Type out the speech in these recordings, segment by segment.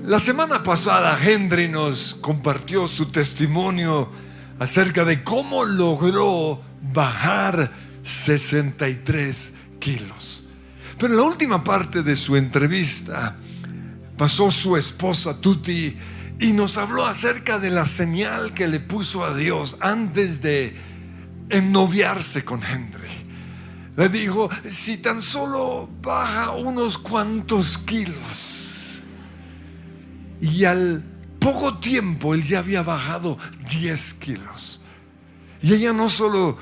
La semana pasada Henry nos compartió su testimonio acerca de cómo logró bajar 63 kilos. Pero en la última parte de su entrevista pasó su esposa Tuti y nos habló acerca de la señal que le puso a Dios antes de ennoviarse con Henry. Le dijo: si tan solo baja unos cuantos kilos. Y al poco tiempo él ya había bajado 10 kilos. Y ella no solo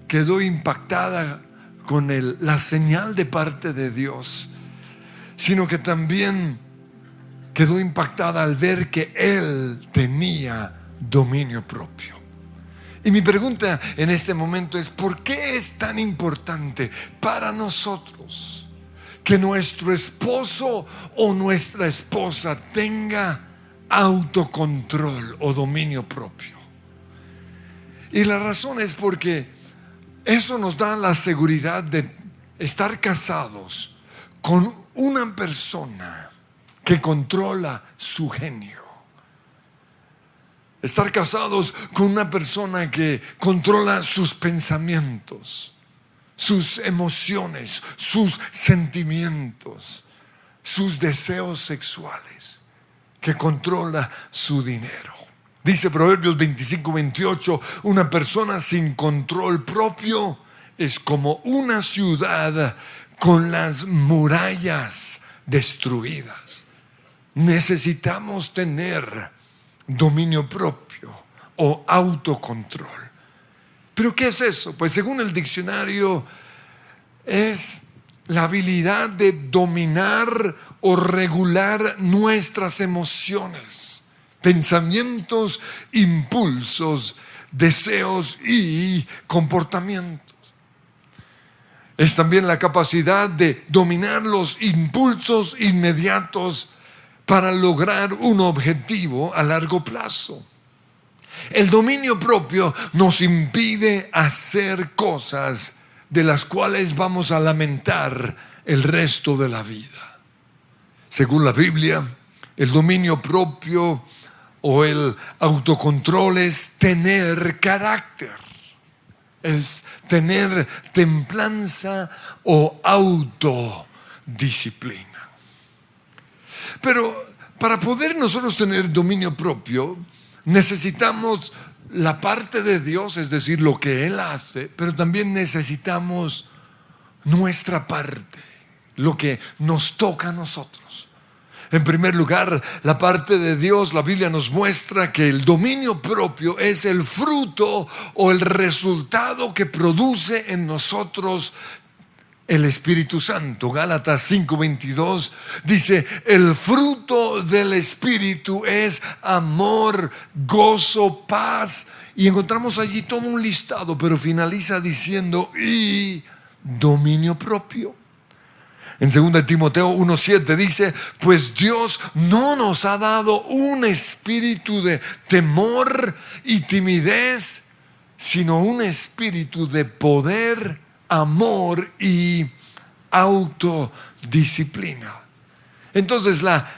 quedó impactada con la señal de parte de Dios, sino que también quedó impactada al ver que él tenía dominio propio. Y mi pregunta en este momento es: ¿por qué es tan importante para nosotros que nuestro esposo o nuestra esposa tenga autocontrol o dominio propio? Y la razón es porque eso nos da la seguridad de estar casados con una persona que controla su genio. Estar casados con una persona que controla sus pensamientos, sus emociones, sus sentimientos, sus deseos sexuales, que controla su dinero. Dice Proverbios 25:28, una persona sin control propio es como una ciudad con las murallas destruidas. Necesitamos tener dominio propio o autocontrol. ¿Pero qué es eso? Pues según el diccionario, es la habilidad de dominar o regular nuestras emociones, pensamientos, impulsos, deseos y comportamientos. Es también la capacidad de dominar los impulsos inmediatos para lograr un objetivo a largo plazo. El dominio propio nos impide hacer cosas de las cuales vamos a lamentar el resto de la vida. Según la Biblia, el dominio propio o el autocontrol es tener carácter, es tener templanza o autodisciplina. Pero para poder nosotros tener dominio propio, necesitamos la parte de Dios, es decir, lo que Él hace, pero también necesitamos nuestra parte, lo que nos toca a nosotros. En primer lugar, la parte de Dios, la Biblia nos muestra que el dominio propio es el fruto o el resultado que produce en nosotros el Espíritu Santo. Gálatas 5:22 dice: el fruto del Espíritu es amor, gozo, paz. Y encontramos allí todo un listado, pero finaliza diciendo: y dominio propio. En 2 Timoteo 1:7 dice: pues Dios no nos ha dado un espíritu de temor y timidez, sino un espíritu de poder, amor y autodisciplina. Entonces la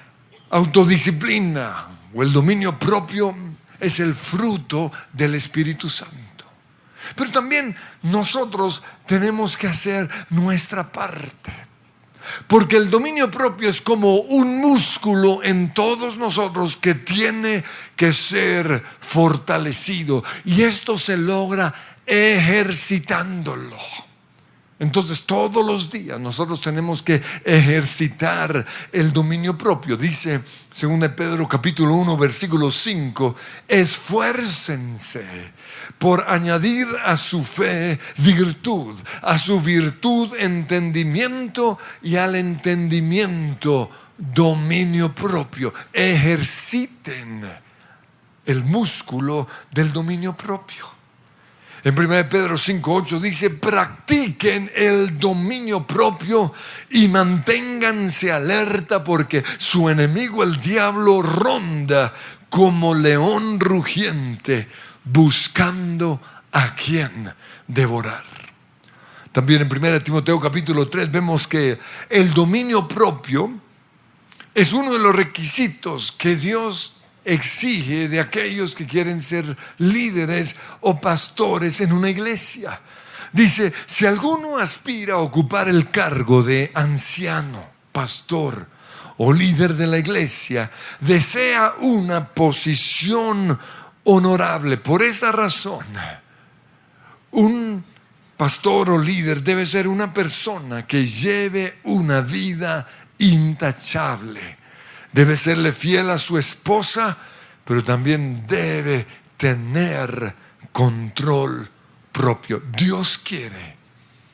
autodisciplina o el dominio propio es el fruto del Espíritu Santo. Pero también nosotros tenemos que hacer nuestra parte, porque el dominio propio es como un músculo en todos nosotros que tiene que ser fortalecido, y esto se logra ejercitándolo. Entonces todos los días nosotros tenemos que ejercitar el dominio propio. Dice 2 Pedro capítulo 1 versículo 5: esfuércense por añadir a su fe virtud, a su virtud entendimiento, y al entendimiento dominio propio. Ejerciten el músculo del dominio propio. En 1 Pedro 5:8 dice: practiquen el dominio propio y manténganse alerta, porque su enemigo el diablo ronda como león rugiente, buscando a quien devorar. También en 1 Timoteo capítulo 3 vemos que el dominio propio Es uno de los requisitos que Dios exige de aquellos que quieren ser líderes o pastores en una iglesia. Dice, si alguno aspira a ocupar el cargo de anciano, pastor o líder de la iglesia, desea una posición honorable. Por esa razón, un pastor o líder debe ser una persona que lleve una vida intachable. Debe serle fiel a su esposa, pero también debe tener control propio. Dios quiere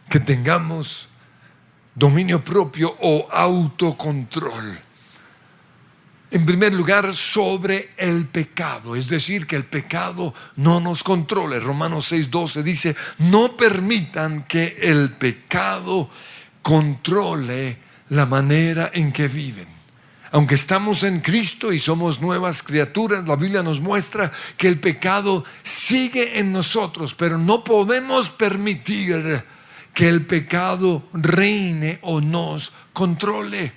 que tengamos dominio propio o autocontrol. En primer lugar, sobre el pecado, es decir, que el pecado no nos controle. Romanos 6:12 dice, no permitan que el pecado controle la manera en que viven. Aunque estamos en Cristo y somos nuevas criaturas, la Biblia nos muestra que el pecado sigue en nosotros, pero no podemos permitir que el pecado reine o nos controle.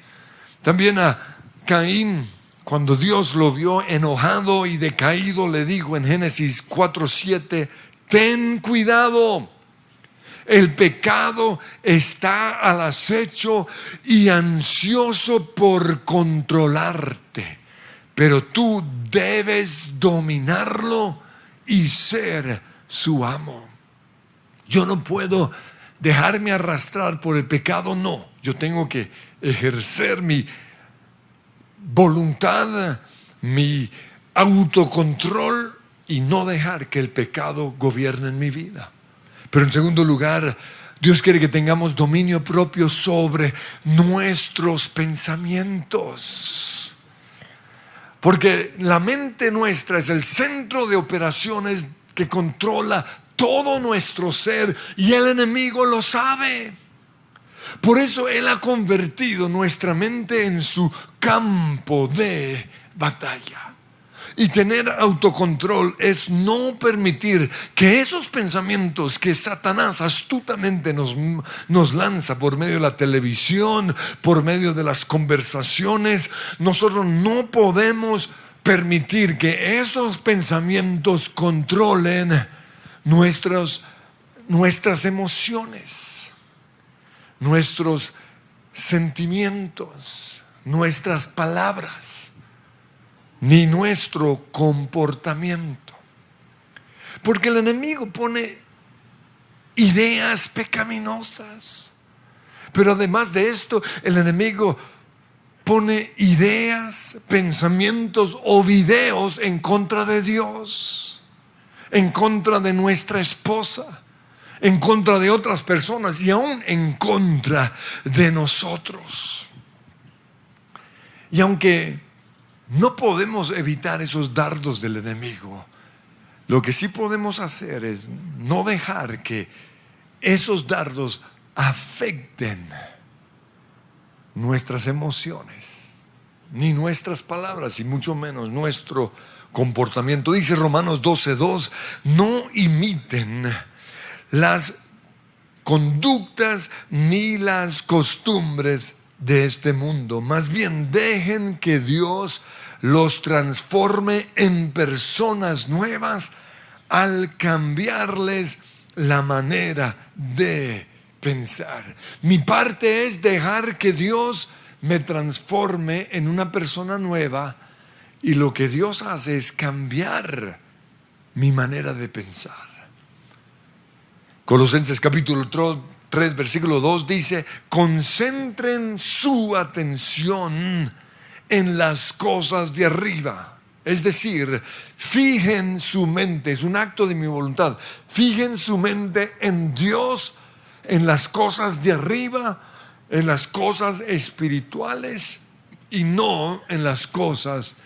También a Caín, cuando Dios lo vio enojado y decaído, le dijo en Génesis 4:7, ten cuidado. El pecado está al acecho y ansioso por controlarte, pero tú debes dominarlo y ser su amo. Yo no puedo dejarme arrastrar por el pecado, no. Yo tengo que ejercer mi voluntad, mi autocontrol y no dejar que el pecado gobierne en mi vida. Pero en segundo lugar, Dios quiere que tengamos dominio propio sobre nuestros pensamientos. Porque la mente nuestra es el centro de operaciones que controla todo nuestro ser y el enemigo lo sabe. Por eso Él ha convertido nuestra mente en su campo de batalla. Y tener autocontrol es no permitir que esos pensamientos que Satanás astutamente nos lanza por medio de la televisión, por medio de las conversaciones, nosotros no podemos permitir que esos pensamientos controlen nuestras emociones, nuestros sentimientos, nuestras palabras, ni nuestro comportamiento. Porque el enemigo pone ideas pecaminosas. Pero además de esto, el enemigo pone ideas, pensamientos o videos en contra de Dios, en contra de nuestra esposa, en contra de otras personas y aún en contra de nosotros. Y aunque no podemos evitar esos dardos del enemigo, lo que sí podemos hacer es no dejar que esos dardos afecten nuestras emociones, ni nuestras palabras, y mucho menos nuestro comportamiento. Dice Romanos 12:2, no imiten las conductas ni las costumbres de este mundo, más bien dejen que Dios los transforme en personas nuevas al cambiarles la manera de pensar. Mi parte es dejar que Dios me transforme en una persona nueva, y lo que Dios hace es cambiar mi manera de pensar. Colosenses capítulo 3 versículo 2 dice, concentren su atención en las cosas de arriba. Es decir, fijen su mente, es un acto de mi voluntad, fijen su mente en Dios, en las cosas de arriba, en las cosas espirituales y no en las cosas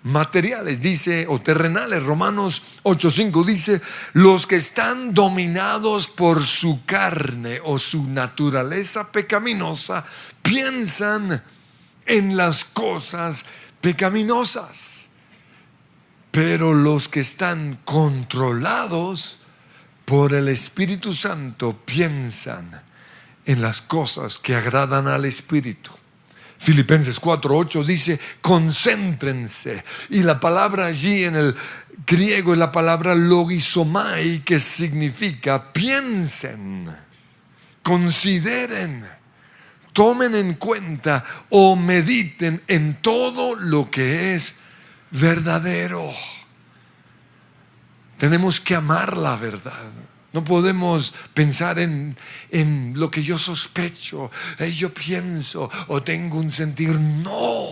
materiales, dice, o terrenales. Romanos 8:5 dice, los que están dominados por su carne o su naturaleza pecaminosa piensan en las cosas pecaminosas, pero los que están controlados por el Espíritu Santo piensan en las cosas que agradan al Espíritu. Filipenses 4:8 dice, concéntrense. Y la palabra allí en el griego es la palabra logizomai, que significa piensen, consideren, tomen en cuenta o mediten en todo lo que es verdadero. Tenemos que amar la verdad. No podemos pensar en lo que yo sospecho, yo pienso o tengo un sentir. No.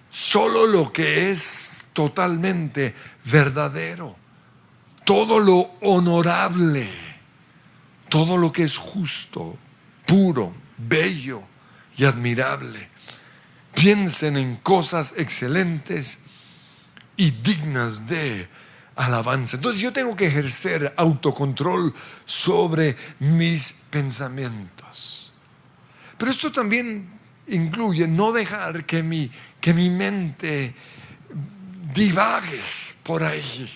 Solo lo que es totalmente verdadero. Todo lo honorable. Todo lo que es justo, puro, bello y admirable. Piensen en cosas excelentes y dignas de alabanza. Entonces yo tengo que ejercer autocontrol sobre mis pensamientos. Pero esto también incluye no dejar que mi mente divague por ahí.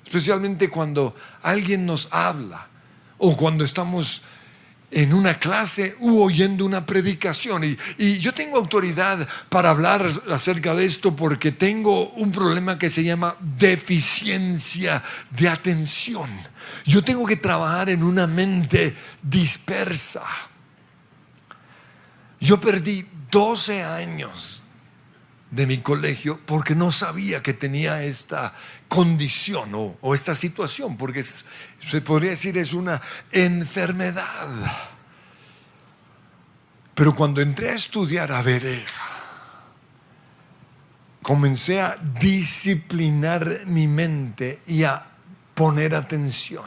Especialmente cuando alguien nos habla o cuando estamos en una clase u oyendo una predicación. Y yo tengo autoridad para hablar acerca de esto porque tengo un problema que se llama deficiencia de atención. Yo tengo que trabajar en una mente dispersa. Yo perdí 12 años de mi colegio porque no sabía que tenía esta condición o esta situación, porque se podría decir es una enfermedad. Pero cuando entré a estudiar a Berea, comencé a disciplinar mi mente y a poner atención.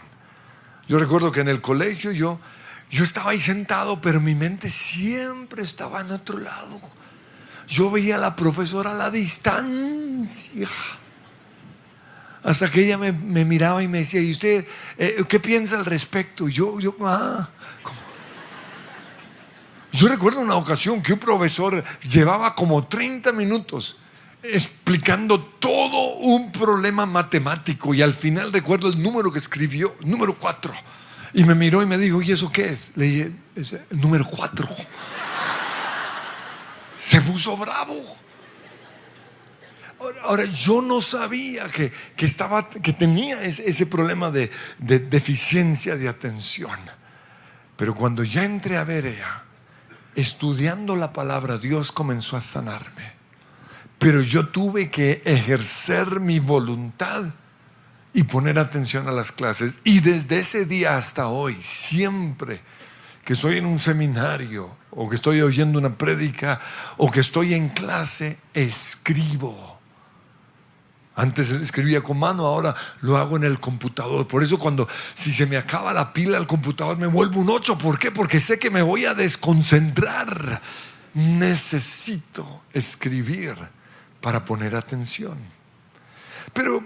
Yo recuerdo que en el colegio yo estaba ahí sentado, pero mi mente siempre estaba en otro lado. Yo veía a la profesora a la distancia, hasta que ella me miraba y me decía, ¿y usted qué piensa al respecto? Yo recuerdo una ocasión que un profesor llevaba como 30 minutos explicando todo un problema matemático, y al final recuerdo el número que escribió, número 4, y me miró y me dijo, ¿y eso qué es? Le dije, es el número 4. Se puso bravo. Ahora yo no sabía que tenía ese problema de deficiencia de atención. Pero cuando ya entré a Berea, estudiando la palabra, Dios comenzó a sanarme. Pero yo tuve que ejercer mi voluntad y poner atención a las clases. Y desde ese día hasta hoy, siempre que estoy en un seminario o que estoy oyendo una prédica o que estoy en clase, escribo. Antes escribía con mano, ahora lo hago en el computador. Por eso si se me acaba la pila del computador me vuelvo un 8. ¿Por qué? Porque sé que me voy a desconcentrar. Necesito escribir para poner atención. Pero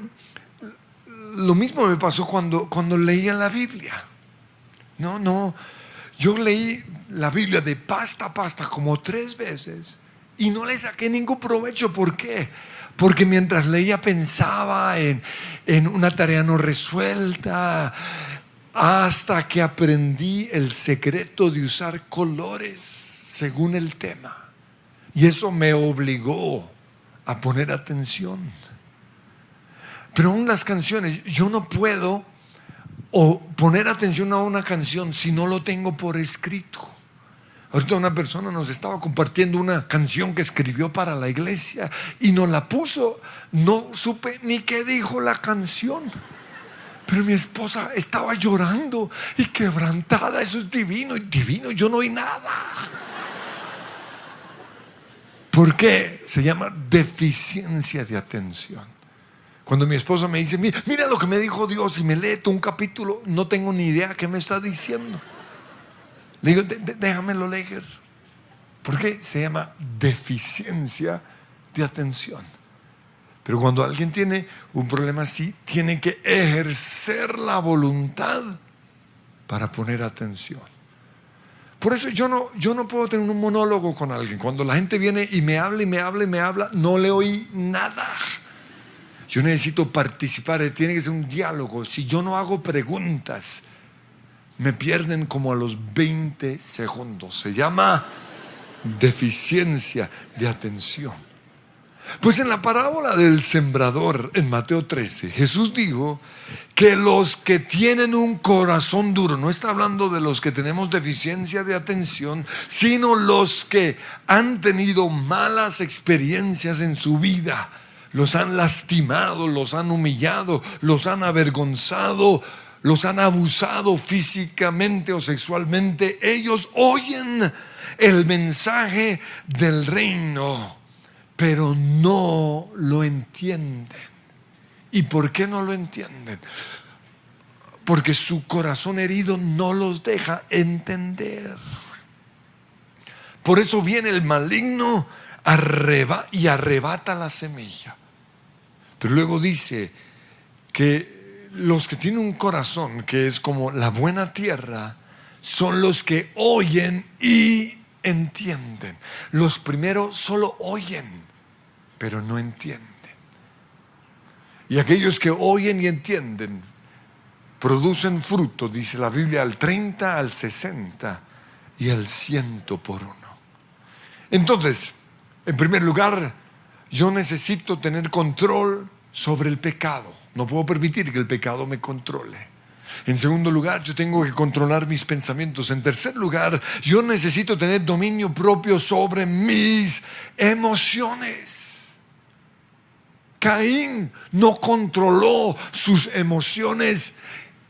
lo mismo me pasó cuando leía la Biblia. Yo leí la Biblia de pasta a pasta como 3 veces y no le saqué ningún provecho. ¿Por qué? Porque mientras leía pensaba en una tarea no resuelta, hasta que aprendí el secreto de usar colores según el tema. Y eso me obligó a poner atención. Pero aún las canciones, yo no puedo poner atención a una canción si no lo tengo por escrito. Ahorita una persona nos estaba compartiendo una canción que escribió para la iglesia y nos la puso. No supe ni qué dijo la canción, pero mi esposa estaba llorando y quebrantada. Eso es divino, yo no oí nada. ¿Por qué? Se llama deficiencia de atención. Cuando mi esposa me dice, mira lo que me dijo Dios, y me lee todo un capítulo, no tengo ni idea qué me está diciendo. Le digo, déjamelo leer. ¿Por qué? Se llama deficiencia de atención. Pero cuando alguien tiene un problema así, tiene que ejercer la voluntad para poner atención. Por eso yo no puedo tener un monólogo con alguien. Cuando la gente viene y me habla, no le oí nada. Yo necesito participar, tiene que ser un diálogo. Si yo no hago preguntas, me pierden como a los 20 segundos. Se llama deficiencia de atención. Pues en la parábola del sembrador en Mateo 13, Jesús dijo que los que tienen un corazón duro, no está hablando de los que tenemos deficiencia de atención, sino los que han tenido malas experiencias en su vida, los han lastimado, los han humillado, los han avergonzado, los han abusado físicamente o sexualmente. Ellos oyen el mensaje del reino, pero no lo entienden. ¿Y por qué no lo entienden? Porque su corazón herido no los deja entender. Por eso viene el maligno y arrebata la semilla. Pero luego dice que los que tienen un corazón que es como la buena tierra son los que oyen y entienden. Los primeros solo oyen, pero no entienden. Y aquellos que oyen y entienden producen fruto, dice la Biblia, al 30, al 60 y al 100 por uno. Entonces, en primer lugar, yo necesito tener control sobre el pecado. No puedo permitir que el pecado me controle. En segundo lugar, yo tengo que controlar mis pensamientos. En tercer lugar, yo necesito tener dominio propio sobre mis emociones. Caín no controló sus emociones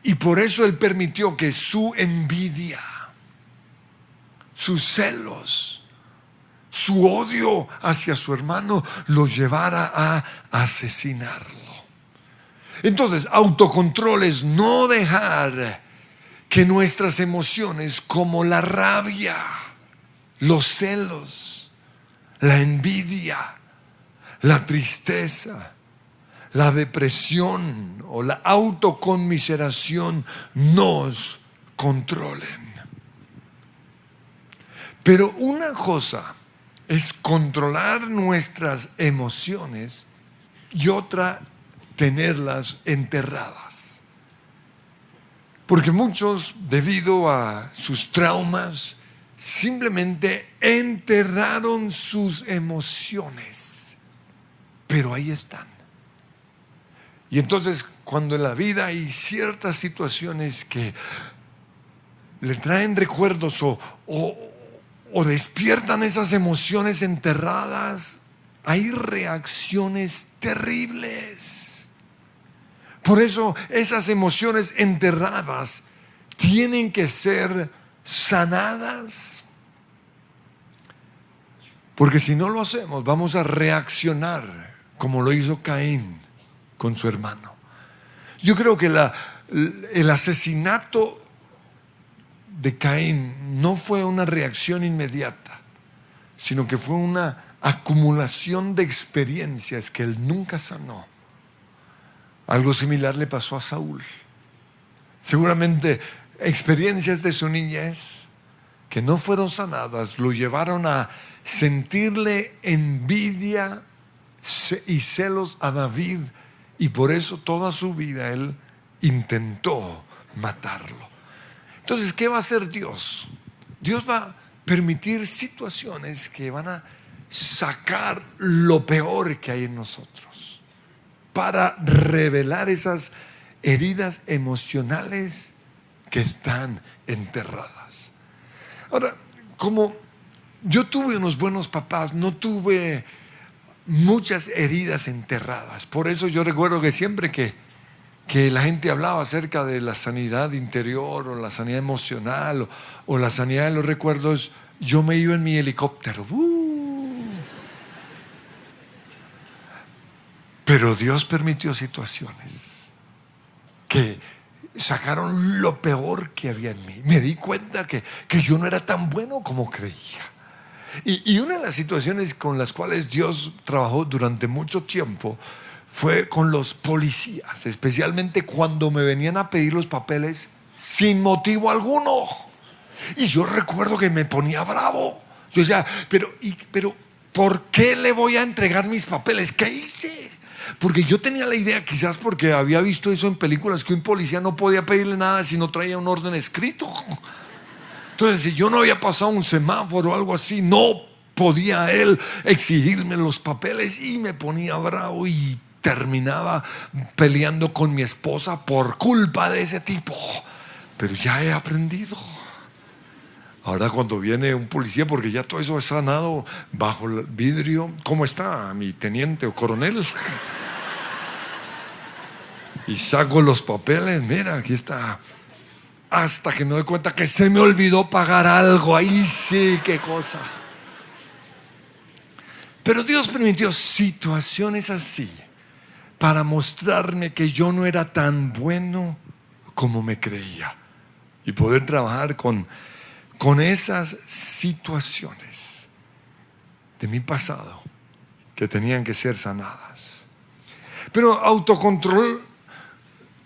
y por eso él permitió que su envidia, sus celos, su odio hacia su hermano lo llevara a asesinarlo. Entonces, autocontrol es no dejar que nuestras emociones como la rabia, los celos, la envidia, la tristeza, la depresión o la autoconmiseración nos controlen. Pero una cosa es controlar nuestras emociones y otra tenerlas enterradas. Porque muchos, debido a sus traumas, simplemente enterraron sus emociones. Pero ahí están. Y entonces cuando en la vida hay ciertas situaciones que le traen recuerdos o despiertan esas emociones enterradas, hay reacciones terribles. Por eso esas emociones enterradas tienen que ser sanadas. Porque si no lo hacemos, vamos a reaccionar como lo hizo Caín con su hermano. Yo creo que el asesinato de Caín no fue una reacción inmediata, sino que fue una acumulación de experiencias que él nunca sanó. Algo similar le pasó a Saúl. Seguramente experiencias de su niñez que no fueron sanadas lo llevaron a sentirle envidia y celos a David, y por eso toda su vida él intentó matarlo. Entonces, ¿qué va a hacer Dios? Dios va a permitir situaciones que van a sacar lo peor que hay en nosotros para revelar esas heridas emocionales que están enterradas. Ahora, como yo tuve unos buenos papás, no tuve muchas heridas enterradas. Por eso yo recuerdo que siempre que la gente hablaba acerca de la sanidad interior o la sanidad emocional o la sanidad de los recuerdos, yo me iba en mi helicóptero. Pero Dios permitió situaciones que sacaron lo peor que había en mí. Me di cuenta que yo no era tan bueno como creía. Y una de las situaciones con las cuales Dios trabajó durante mucho tiempo fue con los policías, especialmente cuando me venían a pedir los papeles sin motivo alguno. Y yo recuerdo que me ponía bravo. Yo decía, pero ¿por qué le voy a entregar mis papeles? ¿Qué hice? Porque yo tenía la idea, quizás porque había visto eso en películas, que un policía no podía pedirle nada si no traía un orden escrito. Entonces, si yo no había pasado un semáforo o algo así, no podía él exigirme los papeles y me ponía bravo y terminaba peleando con mi esposa por culpa de ese tipo. Pero ya he aprendido. Ahora cuando viene un policía, porque ya todo eso es sanado bajo el vidrio, ¿cómo está mi teniente o coronel? Y saco los papeles, mira, aquí está. Hasta que me doy cuenta que se me olvidó pagar algo. Ahí sí, qué cosa. Pero Dios permitió situaciones así para mostrarme que yo no era tan bueno como me creía. Y poder trabajar con esas situaciones de mi pasado que tenían que ser sanadas. Pero autocontrol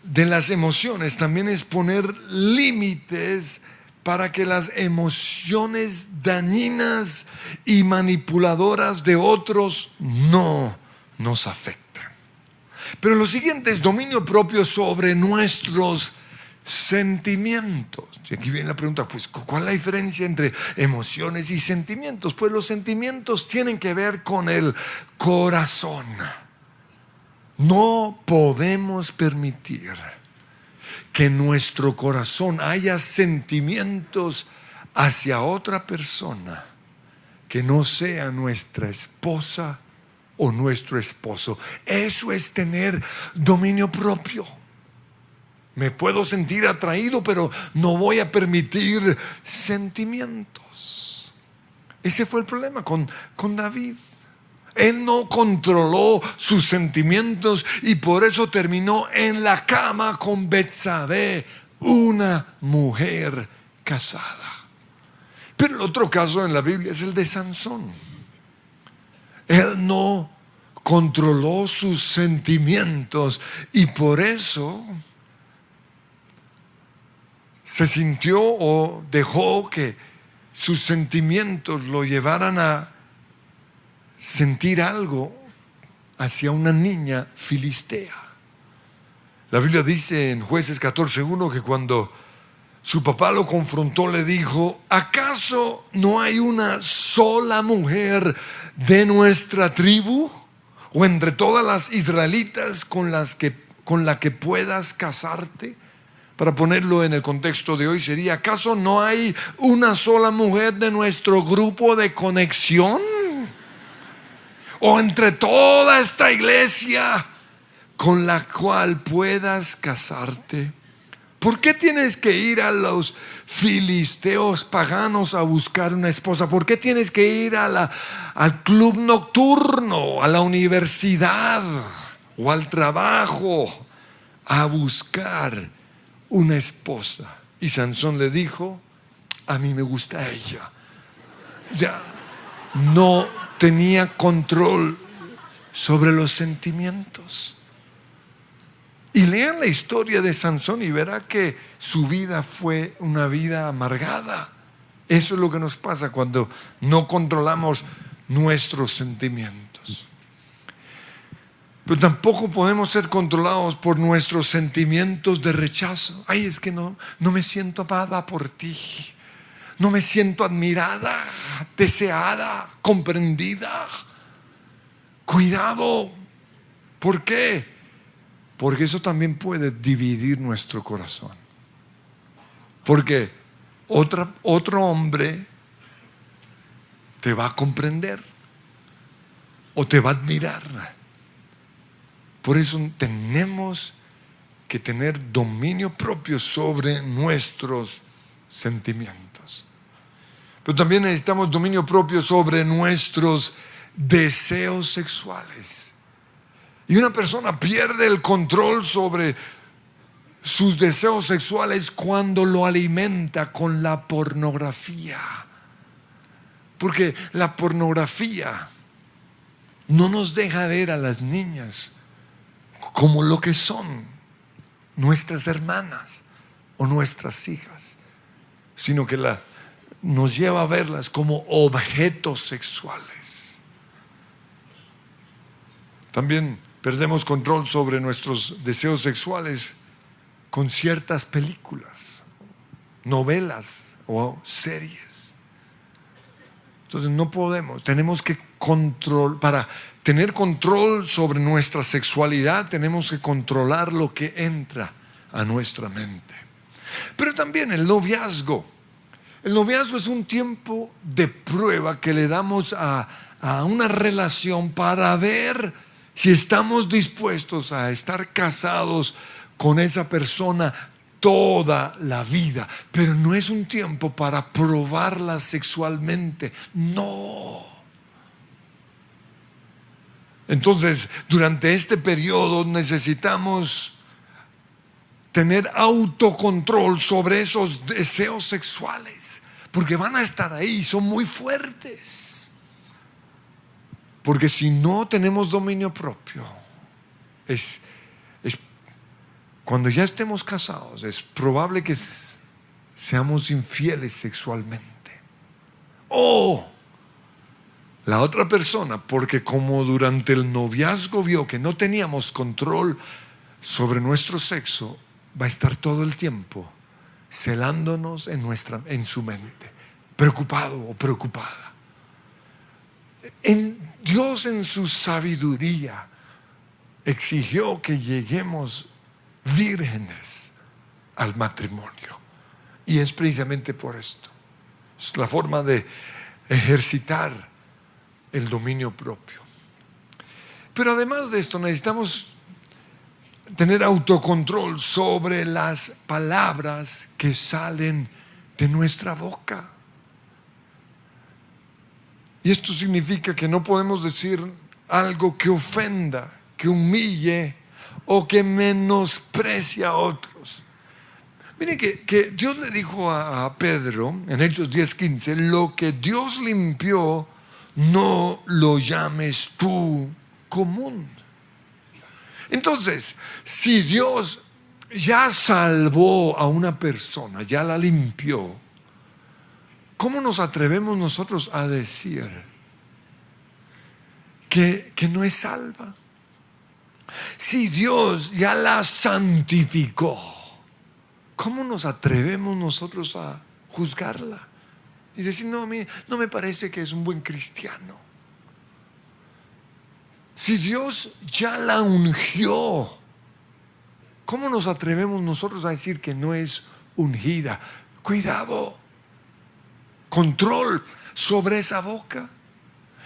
de las emociones también es poner límites para que las emociones dañinas y manipuladoras de otros no nos afecten. Pero lo siguiente es dominio propio sobre nuestros sentimientos. Y aquí viene la pregunta, pues, ¿cuál es la diferencia entre emociones y sentimientos? Pues los sentimientos tienen que ver con el corazón. No podemos permitir que en nuestro corazón haya sentimientos hacia otra persona que no sea nuestra esposa o nuestro esposo. Eso es tener dominio propio. Me puedo sentir atraído, pero no voy a permitir sentimientos. Ese fue el problema con David. Él no controló sus sentimientos y por eso terminó en la cama con Betsabé, una mujer casada. Pero el otro caso en la Biblia es el de Sansón. Él no controló sus sentimientos y por eso se sintió o dejó que sus sentimientos lo llevaran a sentir algo hacia una niña filistea. La Biblia dice en Jueces 14:1 que cuando su papá lo confrontó le dijo: ¿acaso no hay una sola mujer de nuestra tribu o entre todas las israelitas con la que puedas casarte? Para ponerlo en el contexto de hoy sería: ¿acaso no hay una sola mujer de nuestro grupo de conexión? O entre toda esta iglesia con la cual puedas casarte. ¿Por qué tienes que ir a los filisteos paganos a buscar una esposa? ¿Por qué tienes que ir al club nocturno, a la universidad o al trabajo a buscar una esposa? Y Sansón le dijo: a mí me gusta ella. O sea, no tenía control sobre los sentimientos. Y lean la historia de Sansón y verá que su vida fue una vida amargada. Eso es lo que nos pasa cuando no controlamos nuestros sentimientos. Pero tampoco podemos ser controlados por nuestros sentimientos de rechazo. Ay, es que no me siento amada por ti. No me siento admirada, deseada, comprendida. Cuidado. ¿Por qué? Porque eso también puede dividir nuestro corazón. Porque otro hombre te va a comprender o te va a admirar. Por eso tenemos que tener dominio propio sobre nuestros sentimientos. Pero también necesitamos dominio propio sobre nuestros deseos sexuales. Y una persona pierde el control sobre sus deseos sexuales cuando lo alimenta con la pornografía. Porque la pornografía no nos deja ver a las niñas como lo que son, nuestras hermanas o nuestras hijas, sino que nos lleva a verlas como objetos sexuales. También perdemos control sobre nuestros deseos sexuales con ciertas películas, novelas o series. Entonces no podemos, tenemos que para tener control sobre nuestra sexualidad, tenemos que controlar lo que entra a nuestra mente. Pero también el noviazgo. El noviazgo es un tiempo de prueba que le damos a una relación para ver si estamos dispuestos a estar casados con esa persona toda la vida. Pero no es un tiempo para probarla sexualmente. No. Entonces, durante este periodo necesitamos tener autocontrol sobre esos deseos sexuales, porque van a estar ahí, son muy fuertes. Porque si no tenemos dominio propio, es cuando ya estemos casados, es probable que seamos infieles sexualmente. O la otra persona, porque como durante el noviazgo vio que no teníamos control sobre nuestro sexo, va a estar todo el tiempo celándonos en su mente, preocupado o preocupada. Dios en su sabiduría exigió que lleguemos vírgenes al matrimonio. Y es precisamente por esto. Es la forma de ejercitar el dominio propio. Pero además de esto necesitamos tener autocontrol sobre las palabras que salen de nuestra boca. Y esto significa que no podemos decir algo que ofenda, que humille o que menosprecie a otros. Miren que Dios le dijo a Pedro en Hechos 10:15, lo que Dios limpió, no lo llames tú común. Entonces, si Dios ya salvó a una persona, ya la limpió, ¿cómo nos atrevemos nosotros a decir que no es salva? Si Dios ya la santificó, ¿cómo nos atrevemos nosotros a juzgarla? Y decir, no me parece que es un buen cristiano. Si Dios ya la ungió, ¿cómo nos atrevemos nosotros a decir que no es ungida? Cuidado, control sobre esa boca.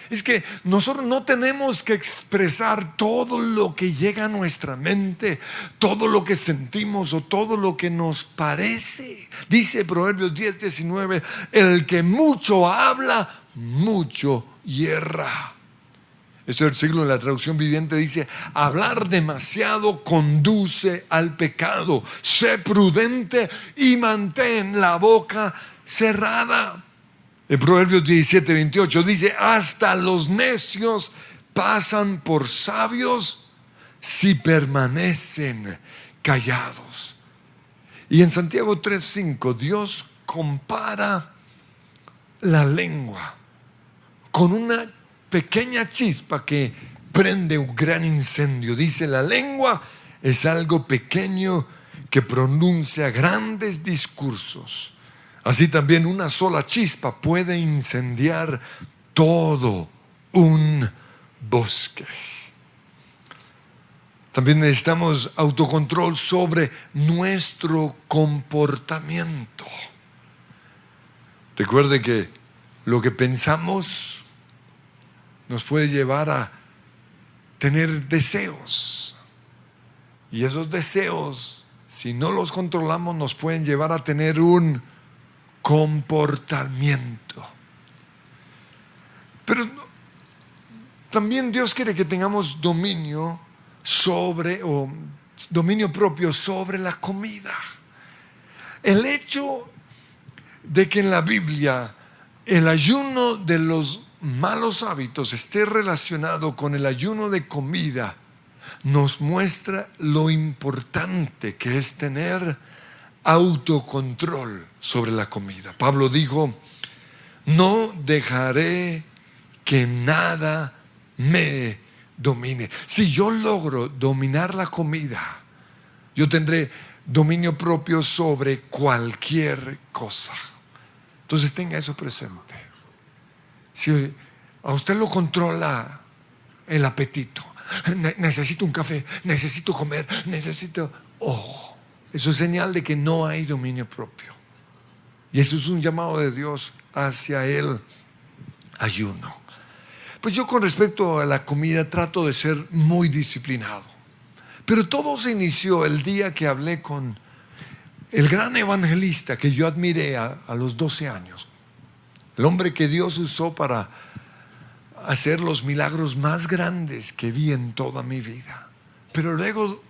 Es que nosotros no tenemos que expresar todo lo que llega a nuestra mente, todo lo que sentimos o todo lo que nos parece. Dice Proverbios 10:19, el que mucho habla, mucho hierra. Este versículo en la traducción viviente dice, hablar demasiado conduce al pecado. Sé prudente y mantén la boca cerrada. En Proverbios 17:28 dice, hasta los necios pasan por sabios si permanecen callados. Y en Santiago 3:5 Dios compara la lengua con una pequeña chispa que prende un gran incendio. Dice, la lengua es algo pequeño que pronuncia grandes discursos. Así también una sola chispa puede incendiar todo un bosque. También necesitamos autocontrol sobre nuestro comportamiento. Recuerde que lo que pensamos nos puede llevar a tener deseos. Y esos deseos, si no los controlamos, nos pueden llevar a tener un comportamiento. Pero también Dios quiere que tengamos dominio propio sobre la comida. El hecho de que en la Biblia el ayuno de los malos hábitos esté relacionado con el ayuno de comida nos muestra lo importante que es tener autocontrol sobre la comida. Pablo dijo, no dejaré que nada me domine. Si yo logro dominar la comida, yo tendré dominio propio sobre cualquier cosa. Entonces tenga eso presente. Si a usted lo controla el apetito, necesito un café, necesito comer, eso es señal de que no hay dominio propio. Y eso es un llamado de Dios hacia el ayuno. Pues yo, con respecto a la comida, trato de ser muy disciplinado. Pero todo se inició el día que hablé con el gran evangelista que yo admiré a los 12 años. El hombre que Dios usó para hacer los milagros más grandes que vi en toda mi vida. Pero luego,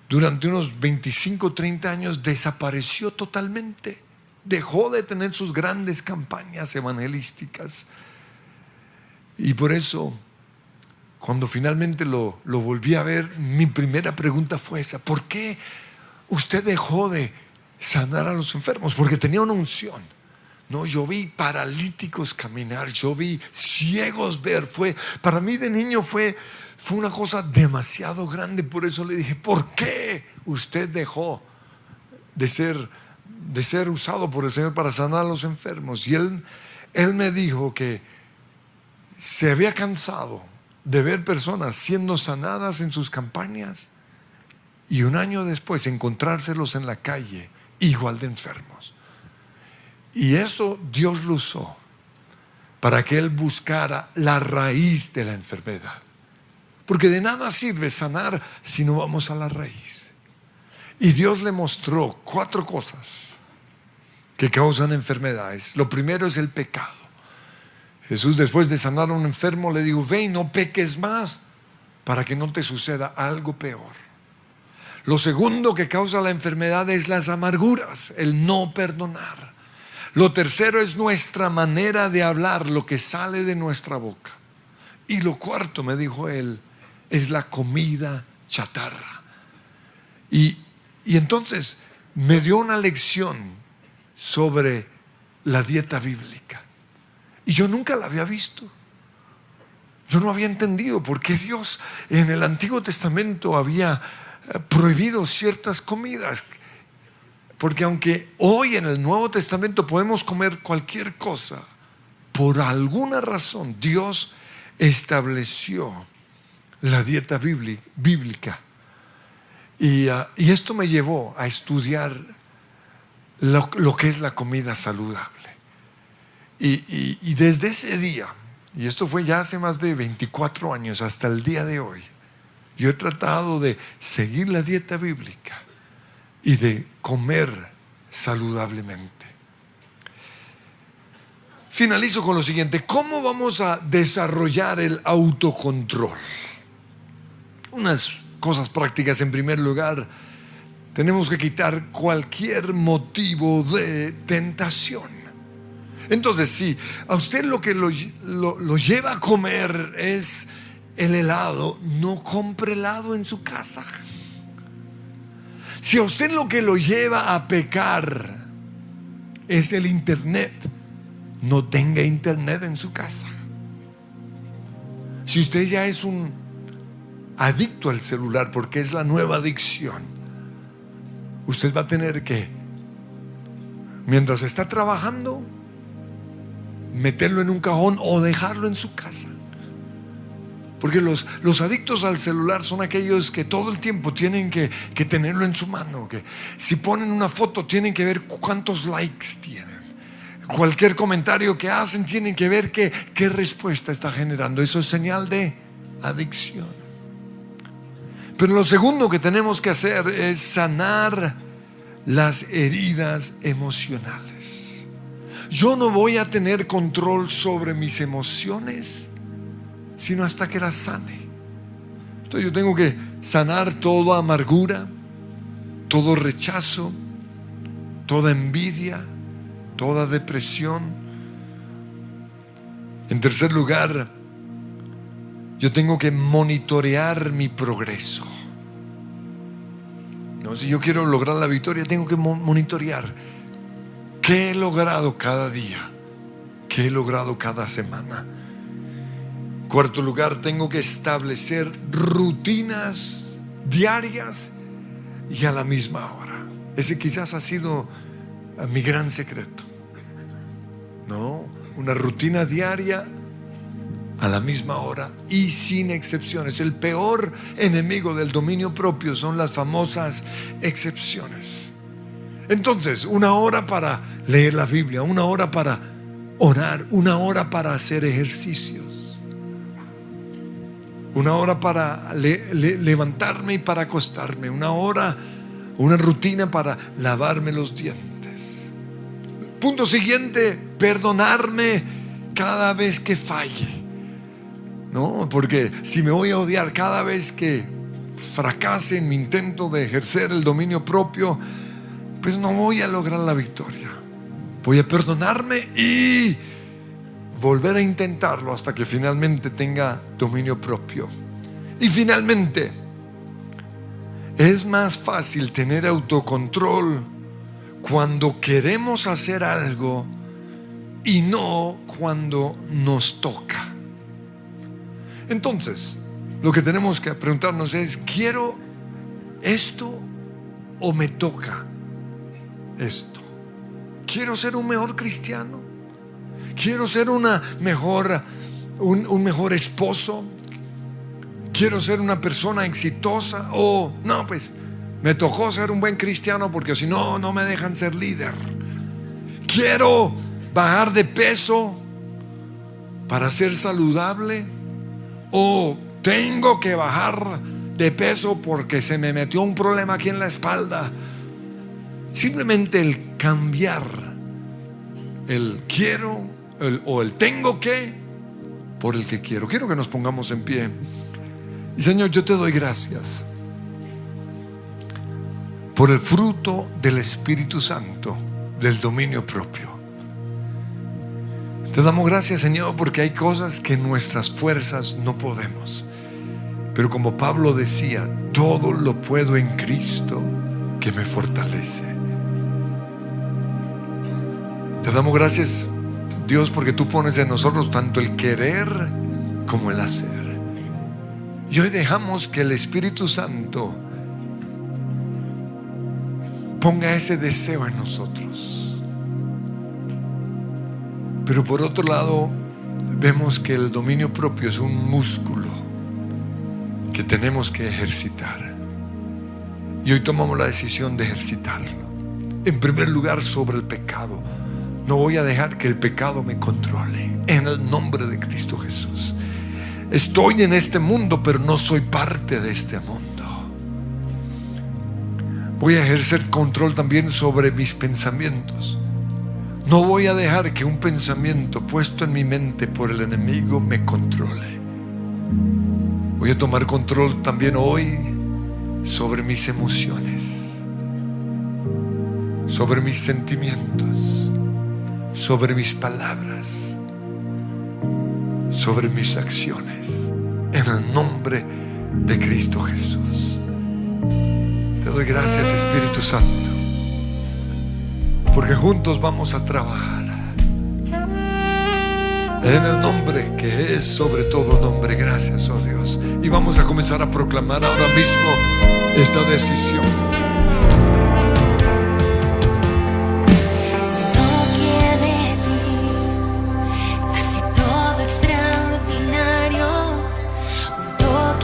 durante unos 25, 30 años, desapareció totalmente. Dejó de tener sus grandes campañas evangelísticas. Y por eso, cuando finalmente lo volví a ver, mi primera pregunta fue esa: ¿por qué usted dejó de sanar a los enfermos? Porque tenía una unción. No, yo vi paralíticos caminar, yo vi ciegos ver. Para mí de niño fue una cosa demasiado grande. Por eso le dije: ¿por qué usted dejó de ser usado por el Señor para sanar a los enfermos? Y él me dijo que se había cansado de ver personas siendo sanadas en sus campañas y un año después encontrárselos en la calle igual de enfermos. Y eso Dios lo usó para que él buscara la raíz de la enfermedad. Porque de nada sirve sanar si no vamos a la raíz. Y Dios le mostró 4 cosas que causan enfermedades. Lo primero es el pecado. Jesús, después de sanar a un enfermo, le dijo: ve y no peques más para que no te suceda algo peor. Lo segundo que causa la enfermedad es las amarguras, el no perdonar. Lo tercero es nuestra manera de hablar, lo que sale de nuestra boca. Y lo cuarto, me dijo él, es la comida chatarra. Y entonces me dio una lección sobre la dieta bíblica. Y yo nunca la había visto. Yo no había entendido por qué Dios en el Antiguo Testamento había prohibido ciertas comidas. Porque aunque hoy en el Nuevo Testamento podemos comer cualquier cosa, por alguna razón Dios estableció la dieta bíblica. Y esto me llevó a estudiar lo que es la comida saludable. Y desde ese día, y esto fue ya hace más de 24 años, hasta el día de hoy, yo he tratado de seguir la dieta bíblica y de comer saludablemente. Finalizo con lo siguiente: ¿cómo vamos a desarrollar el autocontrol? Unas cosas prácticas. En primer lugar, tenemos que quitar cualquier motivo de tentación. Entonces, si a usted lo que lo lleva a comer es el helado, no compre helado en su casa. Si a usted lo que lo lleva a pecar es el internet, no tenga internet en su casa. Si usted ya es un adicto al celular, porque es la nueva adicción, usted va a tener que, mientras está trabajando, meterlo en un cajón o dejarlo en su casa. Porque los adictos al celular son aquellos que todo el tiempo tienen que tenerlo en su mano, que si ponen una foto tienen que ver cuántos likes tienen, cualquier comentario que hacen tienen que ver qué respuesta está generando. Eso es señal de adicción. Pero lo segundo que tenemos que hacer es sanar las heridas emocionales. Yo no voy a tener control sobre mis emociones sino hasta que las sane. Entonces yo tengo que sanar toda amargura, todo rechazo, toda envidia, toda depresión. En tercer lugar, yo tengo que monitorear mi progreso. No, si yo quiero lograr la victoria, tengo que monitorear qué he logrado cada día, qué he logrado cada semana. Cuarto lugar, tengo que establecer rutinas diarias y a la misma hora. Ese quizás ha sido mi gran secreto. No, una rutina diaria a la misma hora y sin excepciones. El peor enemigo del dominio propio son las famosas excepciones. Entonces, una hora para leer la Biblia, una hora para orar, una hora para hacer ejercicios, una hora para levantarme y para acostarme, una hora, una rutina para lavarme los dientes. Punto siguiente, perdonarme cada vez que falle. No, porque si me voy a odiar cada vez que fracase en mi intento de ejercer el dominio propio, pues no voy a lograr la victoria. Voy a perdonarme y volver a intentarlo hasta que finalmente tenga dominio propio. Y finalmente, es más fácil tener autocontrol cuando queremos hacer algo y no cuando nos toca. Entonces, lo que tenemos que preguntarnos es: ¿quiero esto o me toca esto? ¿Quiero ser un mejor cristiano? ¿Quiero ser un mejor esposo? ¿Quiero ser una persona exitosa? O no, pues me tocó ser un buen cristiano porque si no, no me dejan ser líder. ¿Quiero bajar de peso para ser saludable? ¿O tengo que bajar de peso porque se me metió un problema aquí en la espalda? Simplemente el cambiar el quiero o el tengo que por el que quiero. Quiero que nos pongamos en pie. Y Señor, yo te doy gracias por el fruto del Espíritu Santo, del dominio propio. Te damos gracias, Señor, porque hay cosas que en nuestras fuerzas no podemos. Pero como Pablo decía, todo lo puedo en Cristo que me fortalece. Te damos gracias, Dios, porque tú pones en nosotros tanto el querer como el hacer. Y hoy dejamos que el Espíritu Santo ponga ese deseo en nosotros. Pero por otro lado, vemos que el dominio propio es un músculo que tenemos que ejercitar. Y hoy tomamos la decisión de ejercitarlo. En primer lugar, sobre el pecado. No voy a dejar que el pecado me controle. En el nombre de Cristo Jesús. Estoy en este mundo, pero no soy parte de este mundo. Voy a ejercer control también sobre mis pensamientos. No voy a dejar que un pensamiento puesto en mi mente por el enemigo me controle. Voy a tomar control también hoy sobre mis emociones, sobre mis sentimientos, sobre mis palabras, sobre mis acciones, en el nombre de Cristo Jesús. Te doy gracias, Espíritu Santo, porque juntos vamos a trabajar en el nombre que es sobre todo nombre. Gracias, oh Dios. Y vamos a comenzar a proclamar ahora mismo esta decisión.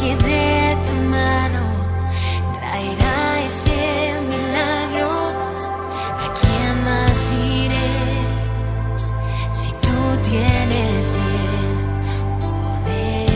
De tu mano traerá ese milagro. ¿A quién más iré si tú tienes el poder?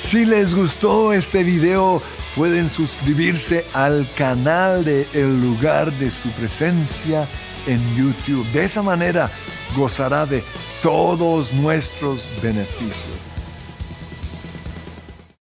Si les gustó este video, pueden suscribirse al canal de El Lugar de Su Presencia en YouTube. De esa manera gozará de todos nuestros beneficios.